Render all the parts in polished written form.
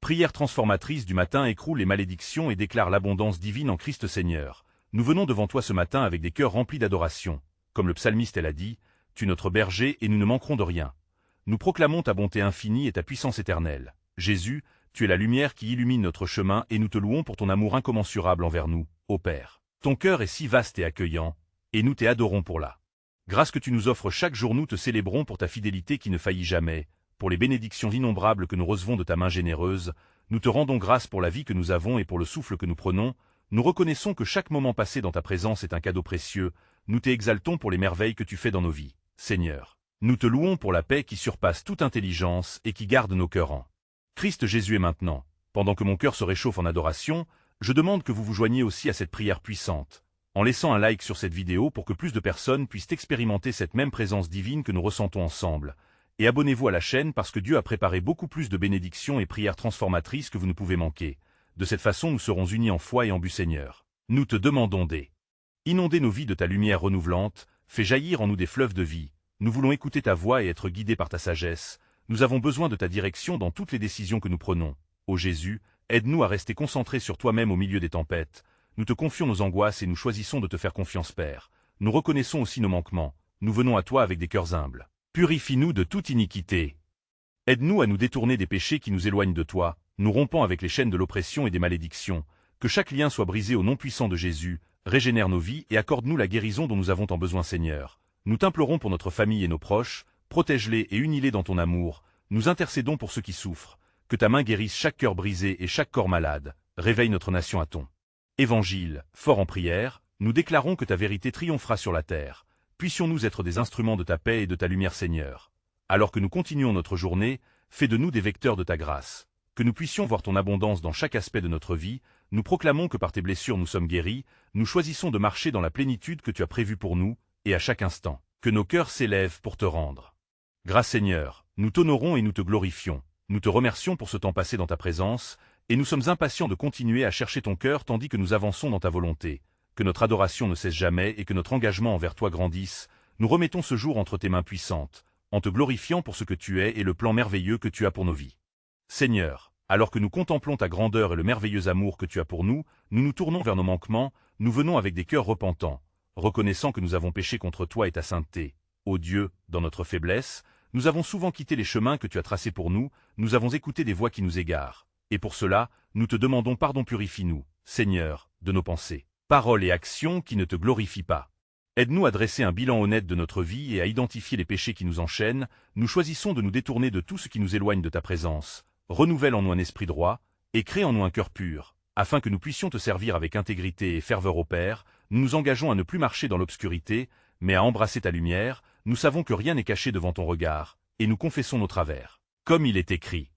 Prière transformatrice du matin écroule les malédictions et déclare l'abondance divine en Christ Seigneur. Nous venons devant toi ce matin avec des cœurs remplis d'adoration. Comme le psalmiste l'a dit, tu es notre berger et nous ne manquerons de rien. Nous proclamons ta bonté infinie et ta puissance éternelle. Jésus, tu es la lumière qui illumine notre chemin et nous te louons pour ton amour incommensurable envers nous, ô Père. Ton cœur est si vaste et accueillant, et nous t'adorons pour la grâce que tu nous offres chaque jour. Nous te célébrons pour ta fidélité qui ne faillit jamais, pour les bénédictions innombrables que nous recevons de ta main généreuse. Nous te rendons grâce pour la vie que nous avons et pour le souffle que nous prenons. Nous reconnaissons que chaque moment passé dans ta présence est un cadeau précieux. Nous t'exaltons pour les merveilles que tu fais dans nos vies, Seigneur. Nous te louons pour la paix qui surpasse toute intelligence et qui garde nos cœurs en Christ Jésus. Et maintenant, pendant que mon cœur se réchauffe en adoration, je demande que vous vous joigniez aussi à cette prière puissante, en laissant un like sur cette vidéo pour que plus de personnes puissent expérimenter cette même présence divine que nous ressentons ensemble. Et abonnez-vous à la chaîne parce que Dieu a préparé beaucoup plus de bénédictions et prières transformatrices que vous ne pouvez manquer. De cette façon, nous serons unis en foi et en but, Seigneur. Nous te demandons d'inonder nos vies de ta lumière renouvelante, fais jaillir en nous des fleuves de vie. Nous voulons écouter ta voix et être guidés par ta sagesse. Nous avons besoin de ta direction dans toutes les décisions que nous prenons. Ô Jésus, aide-nous à rester concentrés sur toi-même au milieu des tempêtes. Nous te confions nos angoisses et nous choisissons de te faire confiance, Père. Nous reconnaissons aussi nos manquements. Nous venons à toi avec des cœurs humbles. Purifie-nous de toute iniquité. Aide-nous à nous détourner des péchés qui nous éloignent de toi, nous rompant avec les chaînes de l'oppression et des malédictions. Que chaque lien soit brisé au nom puissant de Jésus. Régénère nos vies et accorde-nous la guérison dont nous avons tant besoin, Seigneur. Nous t'implorons pour notre famille et nos proches. Protège-les et unis-les dans ton amour. Nous intercédons pour ceux qui souffrent. Que ta main guérisse chaque cœur brisé et chaque corps malade. Réveille notre nation à ton Évangile. Fort en prière, nous déclarons que ta vérité triomphera sur la terre. Puissions-nous être des instruments de ta paix et de ta lumière, Seigneur. Alors que nous continuons notre journée, fais de nous des vecteurs de ta grâce. Que nous puissions voir ton abondance dans chaque aspect de notre vie. Nous proclamons que par tes blessures nous sommes guéris. Nous choisissons de marcher dans la plénitude que tu as prévue pour nous, et à chaque instant, que nos cœurs s'élèvent pour te rendre grâce, Seigneur. Nous t'honorons et nous te glorifions. Nous te remercions pour ce temps passé dans ta présence, et nous sommes impatients de continuer à chercher ton cœur tandis que nous avançons dans ta volonté. Que notre adoration ne cesse jamais et que notre engagement envers toi grandisse. Nous remettons ce jour entre tes mains puissantes, en te glorifiant pour ce que tu es et le plan merveilleux que tu as pour nos vies. Seigneur, alors que nous contemplons ta grandeur et le merveilleux amour que tu as pour nous, nous nous tournons vers nos manquements, nous venons avec des cœurs repentants, reconnaissant que nous avons péché contre toi et ta sainteté. Ô Dieu, dans notre faiblesse, nous avons souvent quitté les chemins que tu as tracés pour nous, nous avons écouté des voix qui nous égarent. Et pour cela, nous te demandons pardon. Purifie-nous, Seigneur, de nos pensées, paroles et actions qui ne te glorifient pas. Aide-nous à dresser un bilan honnête de notre vie et à identifier les péchés qui nous enchaînent. Nous choisissons de nous détourner de tout ce qui nous éloigne de ta présence. Renouvelle en nous un esprit droit, et crée en nous un cœur pur, afin que nous puissions te servir avec intégrité et ferveur. Ô Père, nous nous engageons à ne plus marcher dans l'obscurité, mais à embrasser ta lumière. Nous savons que rien n'est caché devant ton regard, et nous confessons nos travers. Comme il est écrit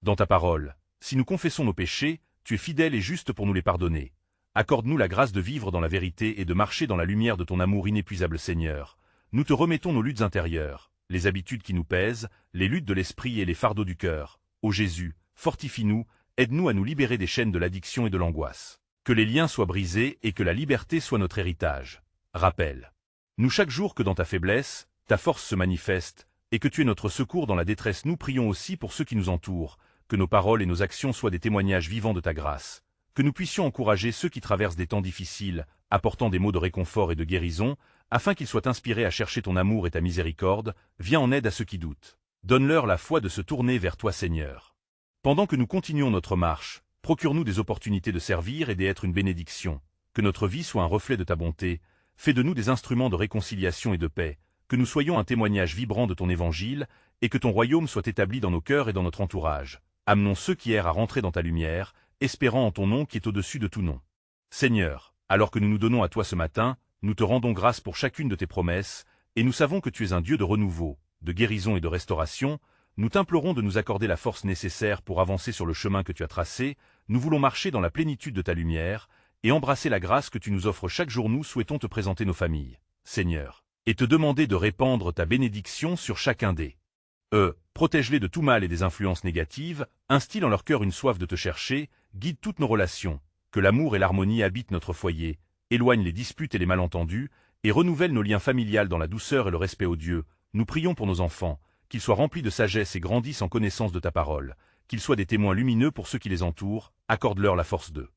dans ta parole, si nous confessons nos péchés, tu es fidèle et juste pour nous les pardonner. Accorde-nous la grâce de vivre dans la vérité et de marcher dans la lumière de ton amour inépuisable, Seigneur. Nous te remettons nos luttes intérieures, les habitudes qui nous pèsent, les luttes de l'esprit et les fardeaux du cœur. Ô Jésus, fortifie-nous, aide-nous à nous libérer des chaînes de l'addiction et de l'angoisse. Que les liens soient brisés et que la liberté soit notre héritage. Rappelle nous chaque jour que dans ta faiblesse, ta force se manifeste, et que tu es notre secours dans la détresse. Nous prions aussi pour ceux qui nous entourent, que nos paroles et nos actions soient des témoignages vivants de ta grâce, que nous puissions encourager ceux qui traversent des temps difficiles, apportant des mots de réconfort et de guérison, afin qu'ils soient inspirés à chercher ton amour et ta miséricorde. Viens en aide à ceux qui doutent. Donne-leur la foi de se tourner vers toi, Seigneur. Pendant que nous continuons notre marche, procure-nous des opportunités de servir et d'être une bénédiction, que notre vie soit un reflet de ta bonté. Fais de nous des instruments de réconciliation et de paix, que nous soyons un témoignage vibrant de ton évangile, et que ton royaume soit établi dans nos cœurs et dans notre entourage. Amenons ceux qui errent à rentrer dans ta lumière, espérant en ton nom qui est au-dessus de tout nom. Seigneur, alors que nous nous donnons à toi ce matin, nous te rendons grâce pour chacune de tes promesses, et nous savons que tu es un Dieu de renouveau, de guérison et de restauration. Nous t'implorons de nous accorder la force nécessaire pour avancer sur le chemin que tu as tracé. Nous voulons marcher dans la plénitude de ta lumière, et embrasser la grâce que tu nous offres chaque jour. Nous souhaitons te présenter nos familles, Seigneur, et te demander de répandre ta bénédiction sur chacun d'eux. Protège-les de tout mal et des influences négatives, instille en leur cœur une soif de te chercher, guide toutes nos relations, que l'amour et l'harmonie habitent notre foyer, éloigne les disputes et les malentendus, et renouvelle nos liens familiaux dans la douceur et le respect. Ô Dieu, nous prions pour nos enfants, qu'ils soient remplis de sagesse et grandissent en connaissance de ta parole, qu'ils soient des témoins lumineux pour ceux qui les entourent, accorde-leur la force de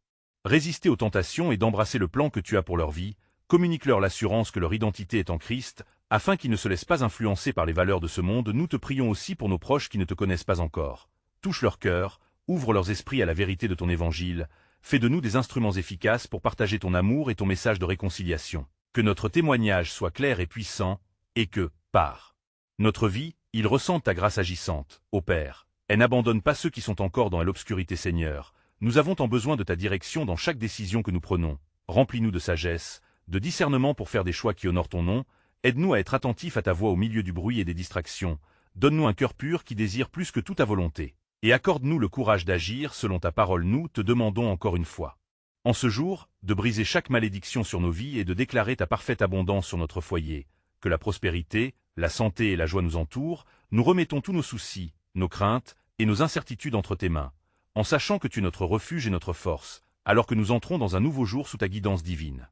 résister aux tentations et d'embrasser le plan que tu as pour leur vie, communique-leur l'assurance que leur identité est en Christ, afin qu'ils ne se laissent pas influencer par les valeurs de ce monde. Nous te prions aussi pour nos proches qui ne te connaissent pas encore. Touche leur cœur, ouvre leurs esprits à la vérité de ton évangile, fais de nous des instruments efficaces pour partager ton amour et ton message de réconciliation. Que notre témoignage soit clair et puissant, et que, par notre vie, ils ressentent ta grâce agissante, ô Père. Et n'abandonne pas ceux qui sont encore dans l'obscurité, Seigneur. Nous avons tant besoin de ta direction dans chaque décision que nous prenons. Remplis-nous de sagesse, de discernement pour faire des choix qui honorent ton nom. Aide-nous à être attentifs à ta voix au milieu du bruit et des distractions. Donne-nous un cœur pur qui désire plus que tout ta volonté. Et accorde-nous le courage d'agir selon ta parole. Nous te demandons encore une fois, en ce jour, de briser chaque malédiction sur nos vies et de déclarer ta parfaite abondance sur notre foyer. Que la prospérité, la santé et la joie nous entourent. Nous remettons tous nos soucis, nos craintes et nos incertitudes entre tes mains, en sachant que tu es notre refuge et notre force, alors que nous entrons dans un nouveau jour sous ta guidance divine.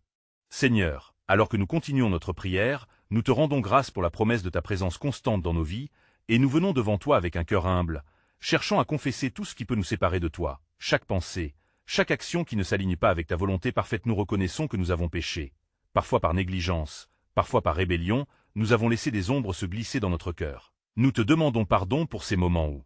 Seigneur, alors que nous continuons notre prière, nous te rendons grâce pour la promesse de ta présence constante dans nos vies, et nous venons devant toi avec un cœur humble, cherchant à confesser tout ce qui peut nous séparer de toi, chaque pensée, chaque action qui ne s'aligne pas avec ta volonté parfaite. Nous reconnaissons que nous avons péché, parfois par négligence, parfois par rébellion. Nous avons laissé des ombres se glisser dans notre cœur. Nous te demandons pardon pour ces moments où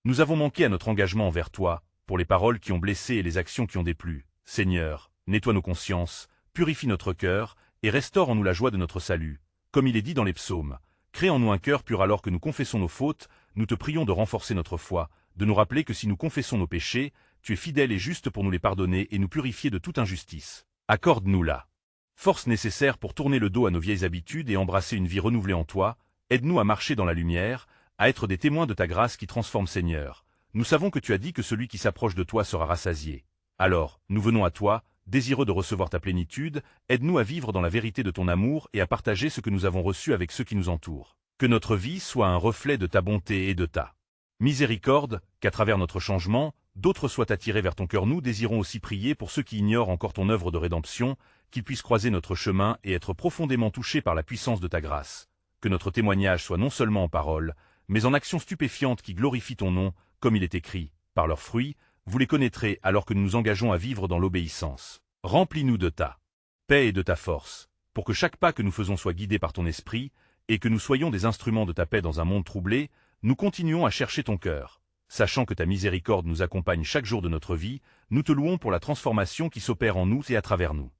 nous avons manqué à notre engagement envers toi, pour les paroles qui ont blessé et les actions qui ont déplu. Seigneur, nettoie nos consciences, purifie notre cœur, et restaure en nous la joie de notre salut. Comme il est dit dans les psaumes, crée en nous un cœur pur. Alors que nous confessons nos fautes, nous te prions de renforcer notre foi, de nous rappeler que si nous confessons nos péchés, tu es fidèle et juste pour nous les pardonner et nous purifier de toute injustice. Accorde-nous la force nécessaire pour tourner le dos à nos vieilles habitudes et embrasser une vie renouvelée en toi. Aide-nous à marcher dans la lumière, à être des témoins de ta grâce qui transforme. Seigneur. Nous savons que tu as dit que celui qui s'approche de toi sera rassasié. Alors, nous venons à toi, désireux de recevoir ta plénitude. Aide-nous à vivre dans la vérité de ton amour et à partager ce que nous avons reçu avec ceux qui nous entourent. Que notre vie soit un reflet de ta bonté et de ta miséricorde, qu'à travers notre changement, d'autres soient attirés vers ton cœur. Nous désirons aussi prier pour ceux qui ignorent encore ton œuvre de rédemption, qu'ils puissent croiser notre chemin et être profondément touchés par la puissance de ta grâce. Que notre témoignage soit non seulement en parole, mais en action stupéfiante qui glorifie ton nom, comme il est écrit, par leurs fruits, vous les connaîtrez. Alors que nous nous engageons à vivre dans l'obéissance. Remplis-nous de ta paix et de ta force, pour que chaque pas que nous faisons soit guidé par ton esprit, et que nous soyons des instruments de ta paix dans un monde troublé. Nous continuons à chercher ton cœur. Sachant que ta miséricorde nous accompagne chaque jour de notre vie, nous te louons pour la transformation qui s'opère en nous et à travers nous.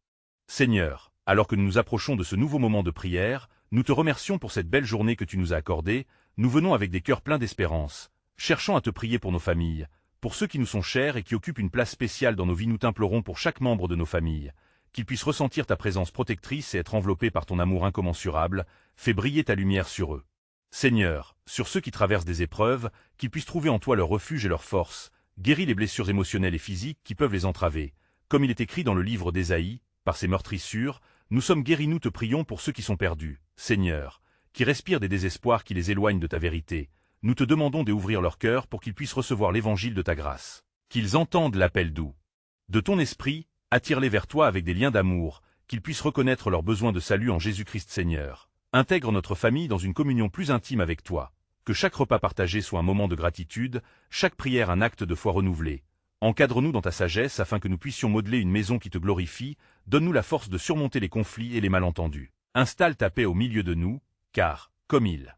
Seigneur, alors que nous nous approchons de ce nouveau moment de prière, nous te remercions pour cette belle journée que tu nous as accordée. Nous venons avec des cœurs pleins d'espérance, cherchant à te prier pour nos familles, pour ceux qui nous sont chers et qui occupent une place spéciale dans nos vies. Nous t'implorons pour chaque membre de nos familles, qu'ils puissent ressentir ta présence protectrice et être enveloppés par ton amour incommensurable. Fais briller ta lumière sur eux. Seigneur, sur ceux qui traversent des épreuves, qu'ils puissent trouver en toi leur refuge et leur force. Guéris les blessures émotionnelles et physiques qui peuvent les entraver. Comme il est écrit dans le livre d'Ésaïe, par ses meurtrissures, nous sommes guéris. Nous te prions pour ceux qui sont perdus, Seigneur, qui respirent des désespoirs qui les éloignent de ta vérité. Nous te demandons d'ouvrir leur cœur pour qu'ils puissent recevoir l'évangile de ta grâce. Qu'ils entendent l'appel doux de ton esprit, attire-les vers toi avec des liens d'amour, qu'ils puissent reconnaître leurs besoins de salut en Jésus-Christ. Seigneur. Intègre notre famille dans une communion plus intime avec toi. Que chaque repas partagé soit un moment de gratitude, chaque prière un acte de foi renouvelé. Encadre-nous dans ta sagesse afin que nous puissions modeler une maison qui te glorifie. Donne-nous la force de surmonter les conflits et les malentendus. Installe ta paix au milieu de nous, car, comme il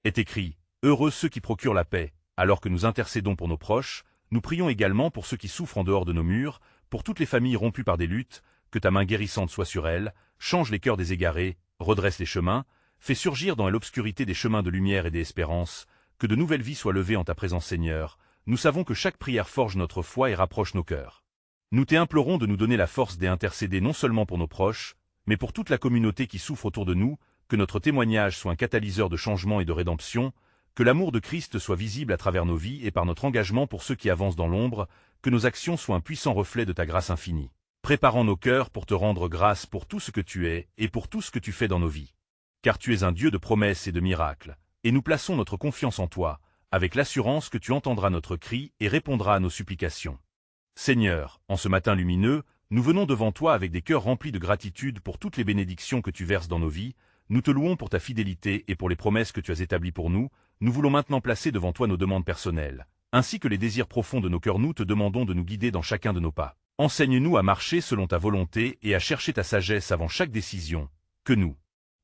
est écrit, heureux ceux qui procurent la paix. Alors que nous intercédons pour nos proches, nous prions également pour ceux qui souffrent en dehors de nos murs, pour toutes les familles rompues par des luttes. Que ta main guérissante soit sur elles, change les cœurs des égarés, redresse les chemins, fais surgir dans l'obscurité des chemins de lumière et d'espérance. Que de nouvelles vies soient levées en ta présence, Seigneur. Nous savons que chaque prière forge notre foi et rapproche nos cœurs. Nous t'implorons de nous donner la force d'intercéder non seulement pour nos proches, mais pour toute la communauté qui souffre autour de nous. Que notre témoignage soit un catalyseur de changement et de rédemption. Que l'amour de Christ soit visible à travers nos vies et par notre engagement pour ceux qui avancent dans l'ombre. Que nos actions soient un puissant reflet de ta grâce infinie. Préparant nos cœurs pour te rendre grâce pour tout ce que tu es et pour tout ce que tu fais dans nos vies. Car tu es un Dieu de promesses et de miracles, et nous plaçons notre confiance en toi, avec l'assurance que tu entendras notre cri et répondras à nos supplications. Seigneur, en ce matin lumineux, nous venons devant toi avec des cœurs remplis de gratitude pour toutes les bénédictions que tu verses dans nos vies. Nous te louons pour ta fidélité et pour les promesses que tu as établies pour nous. Nous voulons maintenant placer devant toi nos demandes personnelles. ainsi que les désirs profonds de nos cœurs. Nous te demandons de nous guider dans chacun de nos pas. Enseigne-nous à marcher selon ta volonté et à chercher ta sagesse avant chaque décision. Que nous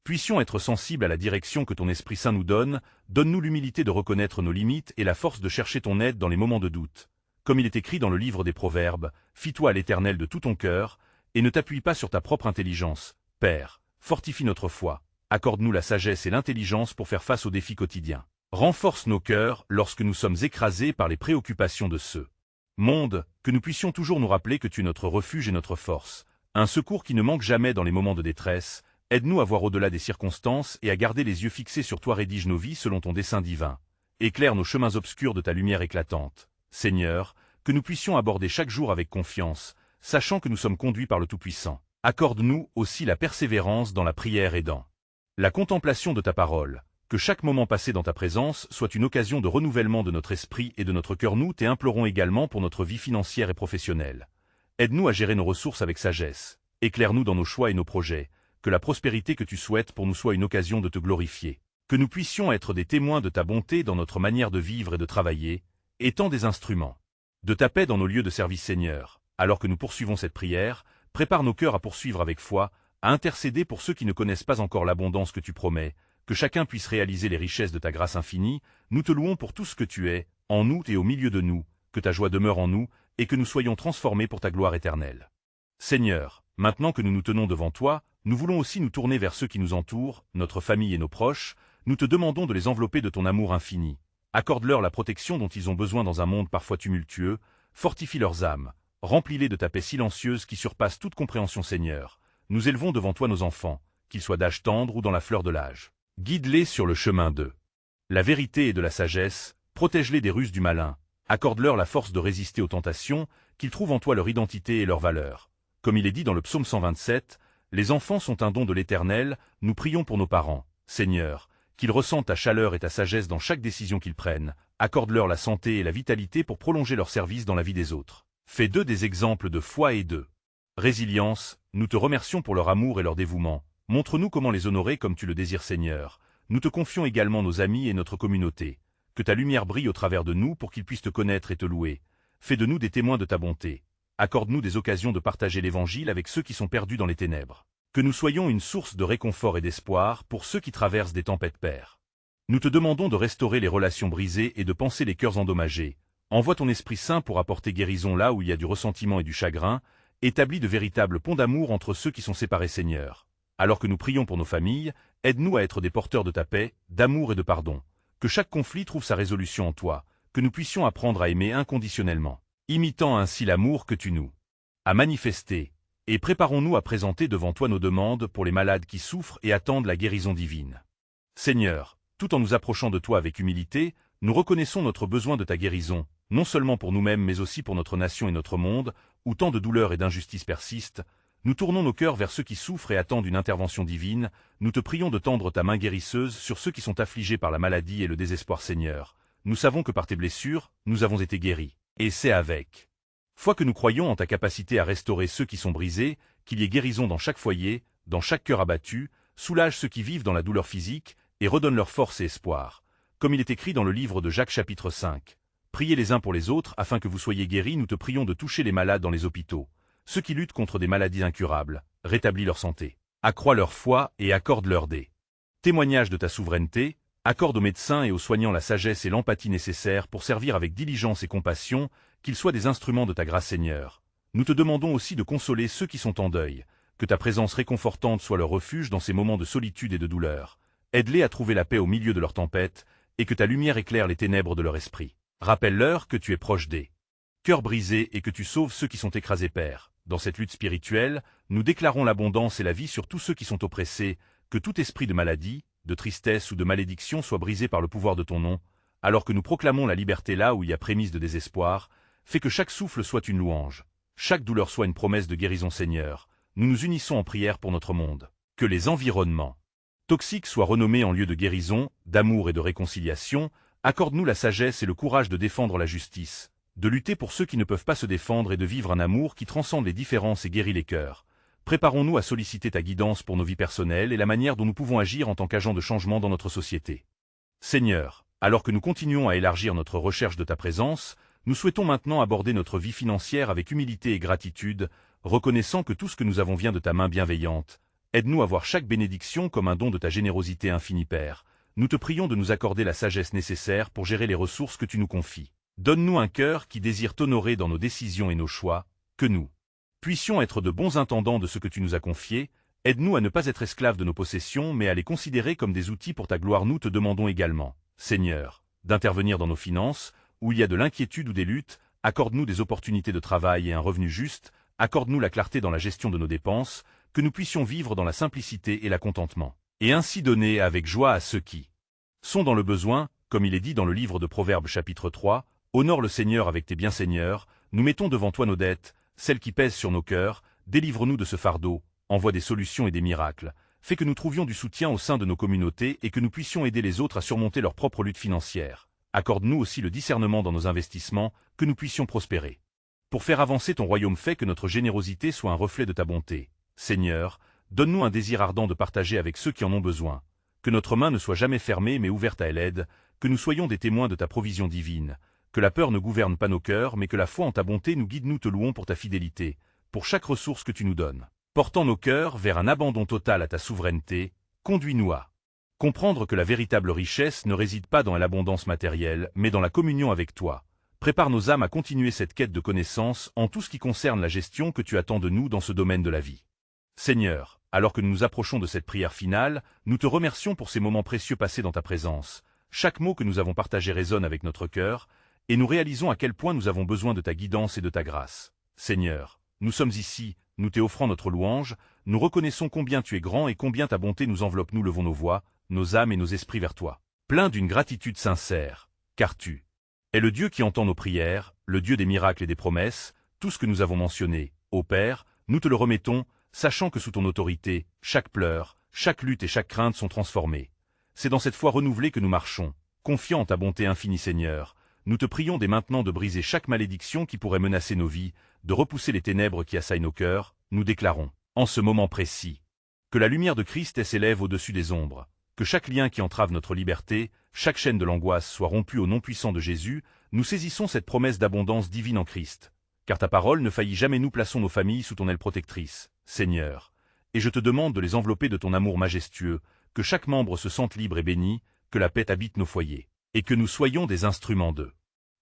puissions être sensibles à la direction que ton Esprit Saint nous donne. Donne-nous l'humilité de reconnaître nos limites et la force de chercher ton aide dans les moments de doute. Comme il est écrit dans le livre des Proverbes, fie-toi à l'Éternel de tout ton cœur, et ne t'appuie pas sur ta propre intelligence. Père, fortifie notre foi. Accorde-nous la sagesse et l'intelligence pour faire face aux défis quotidiens. Renforce nos cœurs lorsque nous sommes écrasés par les préoccupations de ce monde, que nous puissions toujours nous rappeler que tu es notre refuge et notre force, un secours qui ne manque jamais dans les moments de détresse. Aide-nous à voir au-delà des circonstances et à garder les yeux fixés sur toi. Rédige nos vies selon ton dessein divin. Éclaire nos chemins obscurs de ta lumière éclatante. Seigneur, que nous puissions aborder chaque jour avec confiance, sachant que nous sommes conduits par le Tout-Puissant. Accorde-nous aussi la persévérance dans la prière et dans la contemplation de ta parole. Que chaque moment passé dans ta présence soit une occasion de renouvellement de notre esprit et de notre cœur. Nous t'implorons également pour notre vie financière et professionnelle. Aide-nous à gérer nos ressources avec sagesse. Éclaire-nous dans nos choix et nos projets. Que la prospérité que tu souhaites pour nous soit une occasion de te glorifier. Que nous puissions être des témoins de ta bonté dans notre manière de vivre et de travailler, étant des instruments de ta paix dans nos lieux de service. Seigneur. Alors que nous poursuivons cette prière, prépare nos cœurs à poursuivre avec foi, à intercéder pour ceux qui ne connaissent pas encore l'abondance que tu promets, que chacun puisse réaliser les richesses de ta grâce infinie. Nous te louons pour tout ce que tu es, en nous et au milieu de nous, que ta joie demeure en nous, et que nous soyons transformés pour ta gloire éternelle. Seigneur, maintenant que nous nous tenons devant toi, nous voulons aussi nous tourner vers ceux qui nous entourent, notre famille et nos proches. Nous te demandons de les envelopper de ton amour infini. Accorde-leur la protection dont ils ont besoin dans un monde parfois tumultueux. Fortifie leurs âmes. Remplis-les de ta paix silencieuse qui surpasse toute compréhension. Seigneur. Nous élevons devant toi nos enfants, qu'ils soient d'âge tendre ou dans la fleur de l'âge. Guide-les sur le chemin de la vérité et de la sagesse. Protège-les des ruses du malin. Accorde-leur la force de résister aux tentations, qu'ils trouvent en toi leur identité et leur valeur. Comme il est dit dans le psaume 127, les enfants sont un don de l'Éternel. Nous prions pour nos parents. Seigneur, qu'ils ressentent ta chaleur et ta sagesse dans chaque décision qu'ils prennent. Accorde-leur la santé et la vitalité pour prolonger leur service dans la vie des autres. Fais d'eux des exemples de foi et de résilience. Nous te remercions pour leur amour et leur dévouement. Montre-nous comment les honorer comme tu le désires. Seigneur. Nous te confions également nos amis et notre communauté. Que ta lumière brille au travers de nous pour qu'ils puissent te connaître et te louer. Fais de nous des témoins de ta bonté. Accorde-nous des occasions de partager l'Évangile avec ceux qui sont perdus dans les ténèbres. Que nous soyons une source de réconfort et d'espoir pour ceux qui traversent des tempêtes. Père. Nous te demandons de restaurer les relations brisées et de panser les cœurs endommagés. Envoie ton Esprit Saint pour apporter guérison là où il y a du ressentiment et du chagrin. Établis de véritables ponts d'amour entre ceux qui sont séparés. Seigneur. Alors que nous prions pour nos familles, aide-nous à être des porteurs de ta paix, d'amour et de pardon. Que chaque conflit trouve sa résolution en toi. Que nous puissions apprendre à aimer inconditionnellement, imitant ainsi l'amour que tu nous as manifesté. Et préparons-nous à présenter devant toi nos demandes pour les malades qui souffrent et attendent la guérison divine. Seigneur, tout en nous approchant de toi avec humilité, nous reconnaissons notre besoin de ta guérison, non seulement pour nous-mêmes mais aussi pour notre nation et notre monde, où tant de douleurs et d'injustices persistent. Nous tournons nos cœurs vers ceux qui souffrent et attendent une intervention divine. Nous te prions de tendre ta main guérisseuse sur ceux qui sont affligés par la maladie et le désespoir. Seigneur. Nous savons que par tes blessures, nous avons été guéris. Et c'est avec foi que nous croyons en ta capacité à restaurer ceux qui sont brisés, qu'il y ait guérison dans chaque foyer, dans chaque cœur abattu. Soulage ceux qui vivent dans la douleur physique et redonne leur force et espoir. Comme il est écrit dans le livre de Jacques chapitre 5. Priez les uns pour les autres afin que vous soyez guéris. Nous te prions de toucher les malades dans les hôpitaux, ceux qui luttent contre des maladies incurables. Rétablis leur santé, accrois leur foi et accorde-leur des témoignages de ta souveraineté. Accorde aux médecins et aux soignants la sagesse et l'empathie nécessaires pour servir avec diligence et compassion, qu'ils soient des instruments de ta grâce. Seigneur. Nous te demandons aussi de consoler ceux qui sont en deuil, que ta présence réconfortante soit leur refuge dans ces moments de solitude et de douleur. Aide-les à trouver la paix au milieu de leur tempête, et que ta lumière éclaire les ténèbres de leur esprit. Rappelle-leur que tu es proche des cœurs brisés et que tu sauves ceux qui sont écrasés. Père. Dans cette lutte spirituelle, nous déclarons l'abondance et la vie sur tous ceux qui sont oppressés, que tout esprit de maladie, de tristesse ou de malédiction soit brisé par le pouvoir de ton nom, alors que nous proclamons la liberté là où il y a prémisse de désespoir. Fais que chaque souffle soit une louange, chaque douleur soit une promesse de guérison. Seigneur. Nous nous unissons en prière pour notre monde. Que les environnements toxiques soient renommés en lieu de guérison, d'amour et de réconciliation. Accorde-nous la sagesse et le courage de défendre la justice, de lutter pour ceux qui ne peuvent pas se défendre et de vivre un amour qui transcende les différences et guérit les cœurs. Préparons-nous à solliciter ta guidance pour nos vies personnelles et la manière dont nous pouvons agir en tant qu'agents de changement dans notre société. Seigneur, Alors que nous continuons à élargir notre recherche de ta présence, nous souhaitons maintenant aborder notre vie financière avec humilité et gratitude, reconnaissant que tout ce que nous avons vient de ta main bienveillante. Aide-nous à voir chaque bénédiction comme un don de ta générosité infinie, Père. Nous te prions de nous accorder la sagesse nécessaire pour gérer les ressources que tu nous confies. Donne-nous un cœur qui désire t'honorer dans nos décisions et nos choix, que nous puissions être de bons intendants de ce que tu nous as confié. Aide-nous à ne pas être esclaves de nos possessions, mais à les considérer comme des outils pour ta gloire. Nous te demandons également, Seigneur, d'intervenir dans nos finances, où il y a de l'inquiétude ou des luttes. Accorde-nous des opportunités de travail et un revenu juste. Accorde-nous la clarté dans la gestion de nos dépenses, que nous puissions vivre dans la simplicité et la contentement, et ainsi donner avec joie à ceux qui sont dans le besoin, comme il est dit dans le livre de Proverbes chapitre 3, « Honore le Seigneur avec tes biens, Seigneur, nous mettons devant toi nos dettes, celles qui pèsent sur nos cœurs, délivre-nous de ce fardeau, envoie des solutions et des miracles, fais que nous trouvions du soutien au sein de nos communautés et que nous puissions aider les autres à surmonter leurs propres luttes financières. Accorde-nous aussi le discernement dans nos investissements, que nous puissions prospérer. Pour faire avancer ton royaume, fais que notre générosité soit un reflet de ta bonté. Seigneur, donne-nous un désir ardent de partager avec ceux qui en ont besoin. Que notre main ne soit jamais fermée mais ouverte à l'aide, que nous soyons des témoins de ta provision divine. Que la peur ne gouverne pas nos cœurs, mais que la foi en ta bonté nous guide. Nous te louons pour ta fidélité, pour chaque ressource que tu nous donnes. Portant nos cœurs vers un abandon total à ta souveraineté, conduis-nous à comprendre que la véritable richesse ne réside pas dans l'abondance matérielle, mais dans la communion avec toi. Prépare nos âmes à continuer cette quête de connaissance en tout ce qui concerne la gestion que tu attends de nous dans ce domaine de la vie. Seigneur, alors que nous nous approchons de cette prière finale, nous te remercions pour ces moments précieux passés dans ta présence. Chaque mot que nous avons partagé résonne avec notre cœur, et nous réalisons à quel point nous avons besoin de ta guidance et de ta grâce. Seigneur, nous sommes ici, nous t'offrons notre louange, nous reconnaissons combien tu es grand et combien ta bonté nous enveloppe. Nous levons nos voix, nos âmes et nos esprits vers toi, pleins d'une gratitude sincère, car tu es le Dieu qui entend nos prières, le Dieu des miracles et des promesses. Tout ce que nous avons mentionné, ô Père, nous te le remettons, sachant que sous ton autorité, chaque pleur, chaque lutte et chaque crainte sont transformées. C'est dans cette foi renouvelée que nous marchons, confiants en ta bonté infinie, Seigneur. Nous te prions dès maintenant de briser chaque malédiction qui pourrait menacer nos vies, de repousser les ténèbres qui assaillent nos cœurs. Nous déclarons, en ce moment précis, que la lumière de Christ s'élève au-dessus des ombres, que chaque lien qui entrave notre liberté, chaque chaîne de l'angoisse soit rompue au nom puissant de Jésus. Nous saisissons cette promesse d'abondance divine en Christ, car ta parole ne faillit jamais. Nous plaçons nos familles sous ton aile protectrice, Seigneur, et je te demande de les envelopper de ton amour majestueux, que chaque membre se sente libre et béni, que la paix habite nos foyers, et que nous soyons des instruments de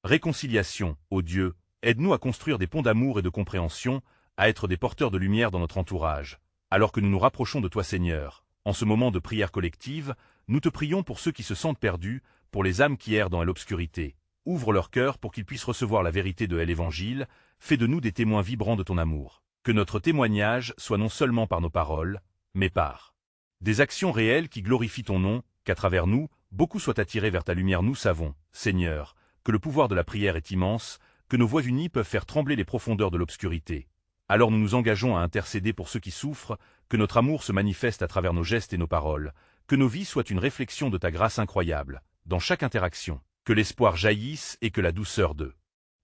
réconciliation. Ô Dieu, aide-nous à construire des ponts d'amour et de compréhension, à être des porteurs de lumière dans notre entourage. Alors que nous nous rapprochons de toi, Seigneur, en ce moment de prière collective, nous te prions pour ceux qui se sentent perdus, pour les âmes qui errent dans l'obscurité. Ouvre leur cœur pour qu'ils puissent recevoir la vérité de l'Évangile. Fais de nous des témoins vibrants de ton amour. Que notre témoignage soit non seulement par nos paroles, mais par des actions réelles qui glorifient ton nom, qu'à travers nous, beaucoup soient attirés vers ta lumière. Nous savons, Seigneur, que le pouvoir de la prière est immense, que nos voix unies peuvent faire trembler les profondeurs de l'obscurité. Alors nous nous engageons à intercéder pour ceux qui souffrent, que notre amour se manifeste à travers nos gestes et nos paroles, que nos vies soient une réflexion de ta grâce incroyable, dans chaque interaction, que l'espoir jaillisse et que la douceur de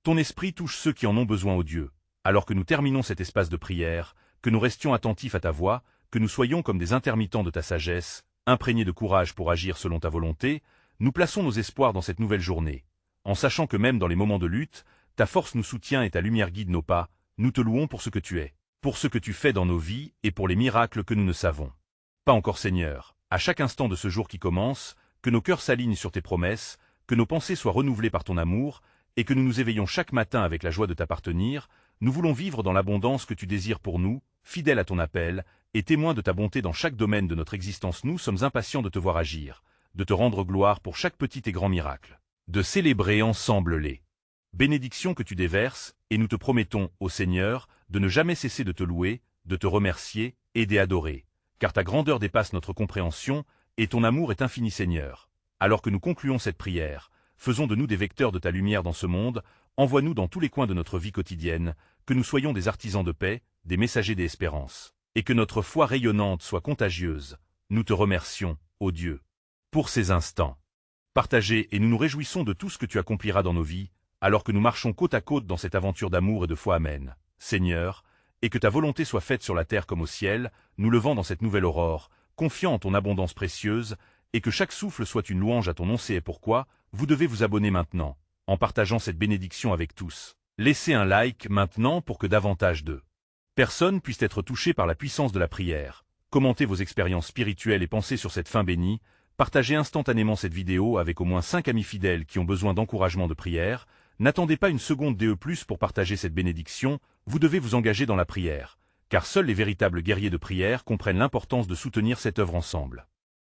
ton esprit touche ceux qui en ont besoin, ô Dieu. Alors que nous terminons cet espace de prière, que nous restions attentifs à ta voix, que nous soyons comme des intermittents de ta sagesse, imprégnés de courage pour agir selon ta volonté. Nous plaçons nos espoirs dans cette nouvelle journée, en sachant que même dans les moments de lutte, ta force nous soutient et ta lumière guide nos pas. Nous te louons pour ce que tu es, pour ce que tu fais dans nos vies et pour les miracles que nous ne savons pas encore, Seigneur. À chaque instant de ce jour qui commence, que nos cœurs s'alignent sur tes promesses, que nos pensées soient renouvelées par ton amour, et que nous nous éveillons chaque matin avec la joie de t'appartenir. Nous voulons vivre dans l'abondance que tu désires pour nous, fidèles à ton appel, et témoins de ta bonté dans chaque domaine de notre existence. Nous sommes impatients de te voir agir, de te rendre gloire pour chaque petit et grand miracle, de célébrer ensemble les bénédictions que tu déverses, et nous te promettons, ô Seigneur, de ne jamais cesser de te louer, de te remercier et d'adorer, car ta grandeur dépasse notre compréhension, et ton amour est infini, Seigneur. Alors que nous concluons cette prière, faisons de nous des vecteurs de ta lumière dans ce monde, envoie-nous dans tous les coins de notre vie quotidienne, que nous soyons des artisans de paix, des messagers des espérances, et que notre foi rayonnante soit contagieuse. Nous te remercions, ô Dieu, pour ces instants partagés, et nous nous réjouissons de tout ce que tu accompliras dans nos vies, alors que nous marchons côte à côte dans cette aventure d'amour et de foi. Amen. Seigneur, et que ta volonté soit faite sur la terre comme au ciel, nous levant dans cette nouvelle aurore, confiant en ton abondance précieuse, et que chaque souffle soit une louange à ton nom. C'est pourquoi vous devez vous abonner maintenant, en partageant cette bénédiction avec tous. Laissez un like maintenant pour que davantage de personnes puissent être touchées par la puissance de la prière. Commentez vos expériences spirituelles et pensez sur cette fin bénie. Partagez instantanément cette vidéo avec au moins 5 amis fidèles qui ont besoin d'encouragement de prière. N'attendez pas une seconde DE+, pour partager cette bénédiction, vous devez vous engager dans la prière, car seuls les véritables guerriers de prière comprennent l'importance de soutenir cette œuvre ensemble.